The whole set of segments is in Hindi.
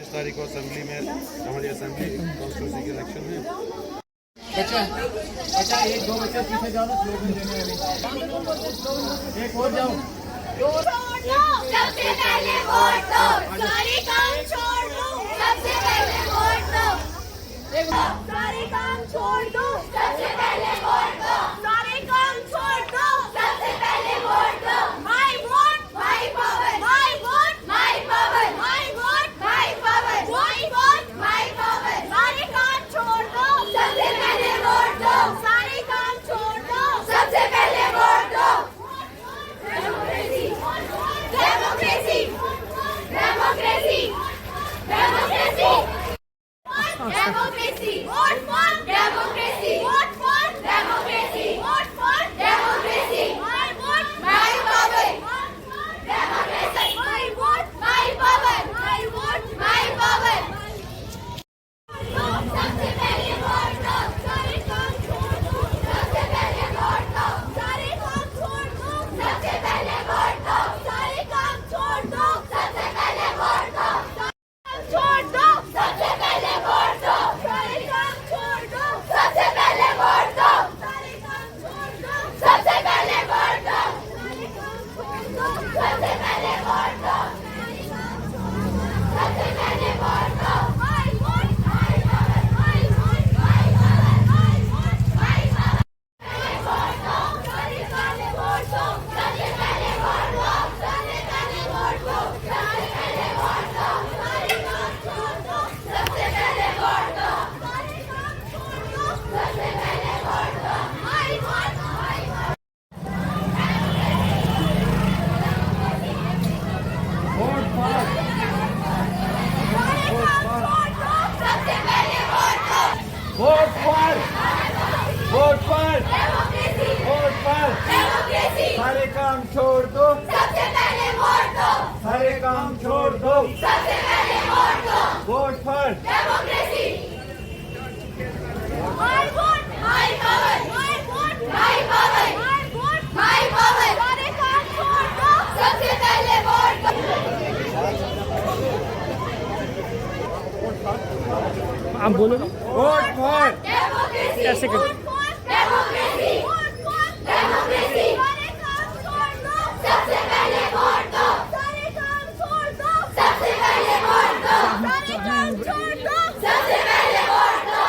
6 तारीख को असेंबली में हमारी असेंबली कॉन्स्टिट्यूंसी के इलेक्शन में। अच्छा अच्छा, एक दो बच्चे पीछे जाओ ना, स्लोगन देने वाले एक और जाओ। सबसे पहले वोट दो, सारे काम छोड़ दो, सबसे पहले वोट दो, सारे काम छोड़ दो, सबसे पहले वोट दो, सारे काम छोड़ दो, सबसे पहले वोट दो। My vote my power, my vote my power, my vote my power, my vote my power. सारे काम छोड़ दो, सबसे पहले वोट दो, सारे काम छोड़ दो, सबसे पहले वोट दो। Democracy democracy democracy democracy democracy vote for democracy, vote for democracy, vote for democracy. My vote my power, democracy my vote my power, my vote my power. सबसे पहले वोट दो, सारे काम छोड़ दो, सबसे पहले वोट दो, सारे काम छोड़ दो, सबसे पहले वोट दो, सारे काम छोड़ दो, सबसे पहले वोट दो, छोड़ दो, सबसे पहले वोट दो, सारे काम छोड़ दो, सबसे पहले वोट दो, सारे काम छोड़ दो, सबसे पहले वोट दो, सारे काम छोड़ दो, सबसे पहले वोट दो, सबसे पहले वोट दो। My vote my power, my vote my power, my vote my power. Vote दो, सारे पहले वोट दो, सबसे पहले वोट दो, सबसे पहले वोट दो, सारे पहले वोट दो, सारे काम छोड़ दो, सबसे पहले वोट दो, सारे काम छोड़ दो, सबसे पहले वोट दो। My vote my power. Vote for सबसे पहले वोट दो, vote for vote for democracy vote for democracy. सारे काम छोड़ दो, सबसे पहले वोट दो, सारे काम छोड़ दो, सबसे पहले वोट दो, vote for democracy. My vote my power, my vote my power, my vote my power. सारे काम छोड़ दो, सबसे पहले वोट दो। आप बोलो वोट फॉर डेमोक्रेसी कैसे कर- vote for democracy, vote for democracy. सारे काम छोड़ दो, सबसे पहले वोट दो, सारे काम छोड़ दो, सबसे पहले वोट दो, सारे काम छोड़ दो, सबसे पहले वोट दो।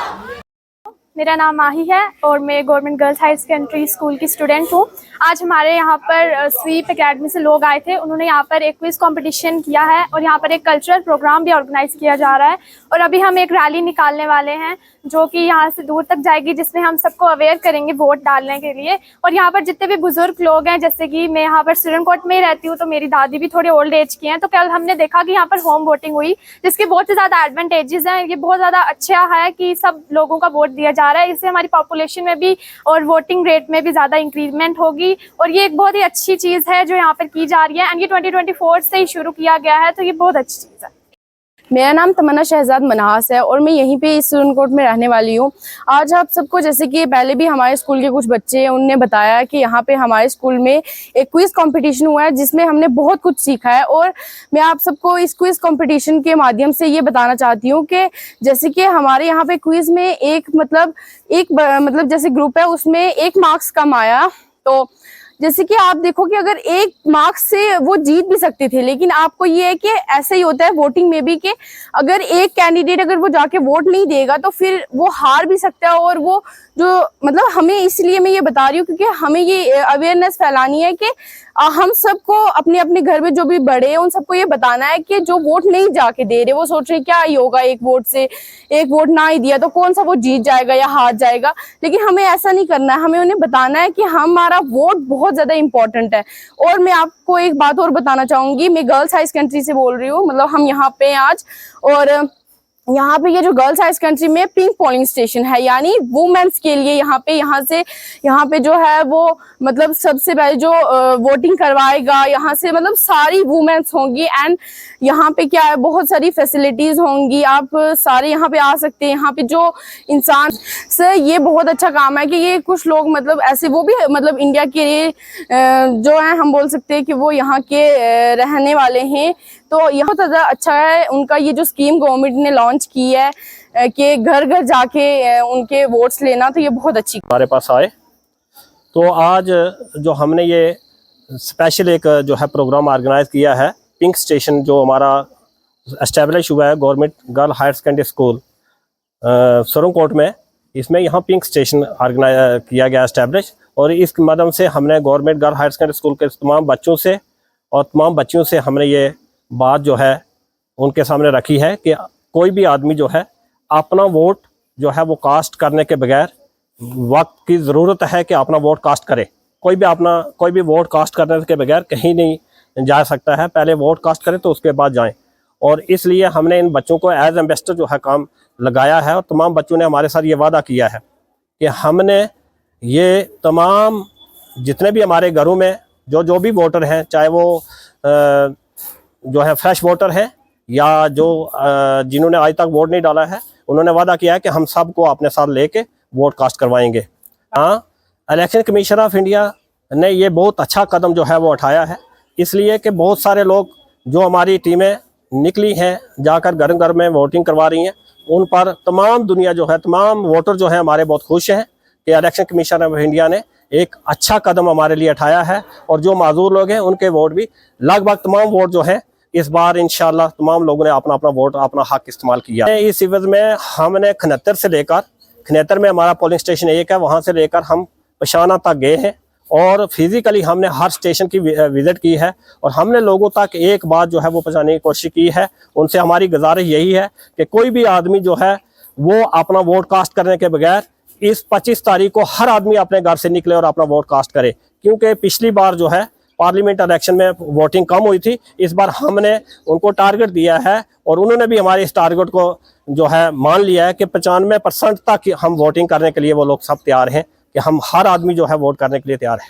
मेरा नाम माही है और मैं government girls high secondary school की स्टूडेंट हूँ। आज हमारे यहाँ पर स्वीप एकेडमी से लोग आए थे। उन्होंने यहाँ पर एक क्विज कंपटीशन किया है और यहाँ पर एक कल्चरल प्रोग्राम भी ऑर्गेनाइज किया जा रहा है। और अभी हम एक रैली निकालने वाले हैं जो कि यहाँ से दूर तक जाएगी, जिसमें हम सबको अवेयर करेंगे वोट डालने के लिए। और यहाँ पर जितने भी बुजुर्ग लोग हैं, जैसे कि मैं यहाँ पर स्टूडेंट कोर्ट में ही रहती हूँ, तो मेरी दादी भी थोड़े ओल्ड एज की हैं। तो कल हमने देखा कि यहाँ पर होम वोटिंग हुई, जिसके बहुत से ज़्यादा एडवांटेजेस हैं। ये बहुत ज़्यादा अच्छा है कि सब लोगों का वोट दिया जा रहा है। इससे हमारी पॉपुलेशन में भी और वोटिंग रेट में भी ज़्यादा इंक्रीजमेंट होगी। और ये एक बहुत ही अच्छी चीज़ है जो यहाँ पर की जा रही है। एंड ये 2024 से ही शुरू किया गया है, तो ये बहुत अच्छी चीज़ है। मेरा नाम तमन्ना शहजाद मन्हास है और मैं यहीं पे स्टूडेंट कोर्ट में रहने वाली हूँ। आज आप सबको, जैसे कि पहले भी हमारे स्कूल के कुछ बच्चे हैं, उनने बताया कि यहाँ पे हमारे स्कूल में एक क्विज़ कंपटीशन हुआ है जिसमें हमने बहुत कुछ सीखा है। और मैं आप सबको इस क्विज़ कंपटीशन के माध्यम से ये बताना चाहती हूँ कि जैसे कि हमारे यहाँ पे क्विज़ में एक जैसे ग्रुप है, उसमें 1 मार्क्स कम आया। तो जैसे कि आप देखो कि अगर 1 मार्क्स से वो जीत भी सकते थे, लेकिन आपको ये है कि ऐसा ही होता है वोटिंग में भी कि अगर एक कैंडिडेट अगर वो जाके वोट नहीं देगा तो फिर वो हार भी सकता है। और वो जो हमें, इसलिए मैं ये बता रही हूँ क्योंकि हमें ये अवेयरनेस फैलानी है कि हम सबको अपने अपने घर में जो भी बड़े हैं उन सबको ये बताना है कि जो वोट नहीं जाके दे रहे, वो सोच रहे क्या ही होगा, एक वोट से, एक वोट ना ही दिया तो कौन सा वो जीत जाएगा या हार जाएगा। लेकिन हमें ऐसा नहीं करना है, हमें उन्हें बताना है कि हमारा वोट बहुत ज्यादा इंपॉर्टेंट है। और मैं आपको एक बात और बताना चाहूंगी, मैं गर्ल्स हाई सेकेंडरी से बोल रही हूँ। हम यहाँ पे आज, और यहाँ पे ये जो गर्ल्स हाई सेकेंडरी में पिंक पोलिंग स्टेशन है, यानी वुमेन्स के लिए यहाँ पे जो है वो सबसे पहले जो वोटिंग करवाएगा, यहाँ से सारी वुमेन्स होंगी। एंड यहाँ पे क्या है, बहुत सारी फैसिलिटीज होंगी, आप सारे यहाँ पे आ सकते हैं। यहाँ पे जो इंसान से ये बहुत अच्छा काम है कि ये कुछ लोग ऐसे वो भी इंडिया के जो है, हम बोल सकते हैं कि वो यहाँ के रहने वाले हैं। तो यहाँ ज़्यादा अच्छा है उनका ये जो स्कीम गवर्नमेंट ने लॉन्च की है कि घर घर जाके उनके वोट्स लेना, तो ये बहुत अच्छी। हमारे पास आए तो आज जो हमने ये स्पेशल एक जो है प्रोग्राम ऑर्गेनाइज किया है, पिंक स्टेशन जो हमारा एस्टेब्लिश हुआ है government girl higher secondary school Surankot में, इसमें यहाँ पिंक स्टेशन ऑर्गेनाइज किया गया एस्टेब्लिश। और इस मदद से हमने government girl higher secondary school के तमाम बच्चों से और तमाम बच्चियों से हमने ये बात जो है उनके सामने रखी है कि कोई भी आदमी जो है अपना वोट जो है वो कास्ट करने के बगैर, वक्त की ज़रूरत है कि अपना वोट कास्ट करे। कोई भी वोट कास्ट करने के बगैर कहीं नहीं जा सकता है, पहले वोट कास्ट करें तो उसके बाद जाएं। और इसलिए हमने इन बच्चों को एज एम्बेसडर जो है काम लगाया है और तमाम बच्चों ने हमारे साथ ये वादा किया है कि हमने ये तमाम जितने भी हमारे घरों में जो भी वोटर हैं, चाहे वो जो है फ्रेश वोटर हैं या जो जिन्होंने आज तक वोट नहीं डाला है, उन्होंने वादा किया है कि हम सबको अपने साथ लेके वोट कास्ट करवाएंगे। हाँ, इलेक्शन कमीशन ऑफ इंडिया ने ये बहुत अच्छा कदम जो है वो उठाया है, इसलिए कि बहुत सारे लोग जो हमारी टीमें निकली हैं जाकर घर घर में वोटिंग करवा रही हैं, उन पर तमाम दुनिया जो है, तमाम वोटर जो है हमारे बहुत खुश हैं कि इलेक्शन कमीशन ऑफ इंडिया ने एक अच्छा कदम हमारे लिए उठाया है। और जो माजूर लोग हैं उनके वोट भी लगभग तमाम वोट जो हैं इस बार इंशाल्लाह तमाम लोगों ने अपना अपना वोट, अपना हक इस्तेमाल किया। इस इवज में हमने खनत्तर से लेकर, खनत्तर में हमारा पोलिंग स्टेशन एक है, वहाँ से लेकर हम पशाना तक गए हैं और फिजिकली हमने हर स्टेशन की विजिट की है और हमने लोगों तक एक बात जो है वो पहुँचाने की कोशिश की है। उनसे हमारी गुजारिश यही है कि कोई भी आदमी जो है वो अपना वोट कास्ट करने के बगैर इस 25 तारीख को हर आदमी अपने घर से निकले और अपना वोट कास्ट करे, क्योंकि पिछली बार जो है पार्लियामेंट इलेक्शन में वोटिंग कम हुई थी। इस बार हमने उनको टारगेट दिया है और उन्होंने भी हमारे इस टारगेट को जो है मान लिया है कि 95% तक हम वोटिंग करने के लिए वो लोग सब तैयार हैं कि हम हर आदमी जो है वोट करने के लिए तैयार है।